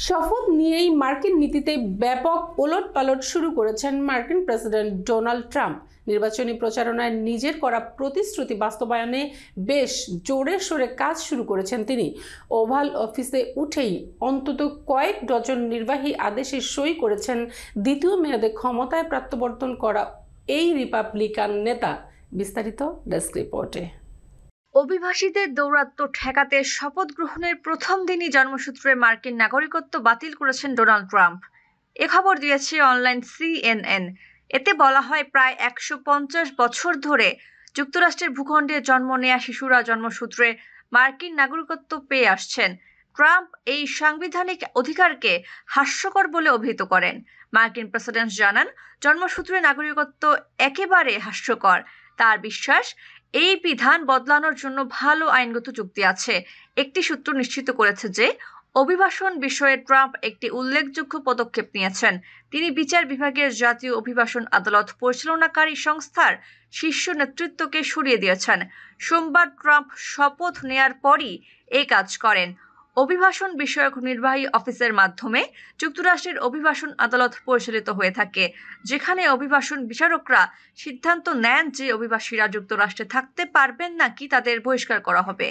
শপথ নিয়েই মার্কিন নীতিতে ব্যাপক ওলটপালট শুরু করেছেন মার্কিন প্রেসিডেন্ট ডোনাল্ড ট্রাম্প। নির্বাচনী প্রচারণায় নিজের করা প্রতিশ্রুতি বাস্তবায়নে বেশ জোরে সোরে কাজ শুরু করেছেন তিনি। ওভাল অফিসে উঠেই অন্তত কয়েক ডজন নির্বাহী আদেশে সই করেছেন দ্বিতীয় মেয়াদে ক্ষমতায় প্রত্যাবর্তন করা এই রিপাবলিকান নেতা। বিস্তারিত ডেস্ক রিপোর্টে। অভিবাসীদের দৌরাত্ম্য ঠেকাতে শপথ গ্রহণের প্রথম দিনই জন্মসূত্রে মার্কিন নাগরিকত্ব বাতিল করেছেন ডোনাল্ড ট্রাম্প। এ খবর দিয়েছে অনলাইন CNN। এতে বলা হয়, প্রায় 150 বছর ধরে যুক্তরাষ্ট্রের ভূখণ্ডে জন্ম নেয়া শিশুরা জন্মসূত্রে মার্কিন নাগরিকত্ব পেয়ে আসছেন। ট্রাম্প এই সাংবিধানিক অধিকারকে হাস্যকর বলে অভিহিত করেন। মার্কিন প্রেসিডেন্ট জানান, জন্মসূত্রে নাগরিকত্ব একেবারে হাস্যকর। তার বিশ্বাস, এই বিধান বদলানোর জন্য ভালো আইনগত যুক্তি আছে। একটি সূত্র নিশ্চিত করেছে যে অভিবাসন বিষয়ে ট্রাম্প একটি উল্লেখযোগ্য পদক্ষেপ নিয়েছেন। তিনি বিচার বিভাগের জাতীয় অভিবাসন আদালত পরিচালনাকারী সংস্থার শীর্ষ নেতৃত্বকে সরিয়ে দিয়েছেন। সোমবার ট্রাম্প শপথ নেয়ার পরই এই কাজ করেন। অভিবাসন বিষয়ক নির্বাহী অফিসের মাধ্যমে যুক্তরাষ্ট্রের অভিবাসন আদালত পরিচালিত হয়ে থাকে, যেখানে অভিবাসন বিচারকরা সিদ্ধান্ত নেন যে অভিবাসীরা যুক্তরাষ্ট্রে থাকতে পারবেন নাকি তাদের বহিষ্কার করা হবে।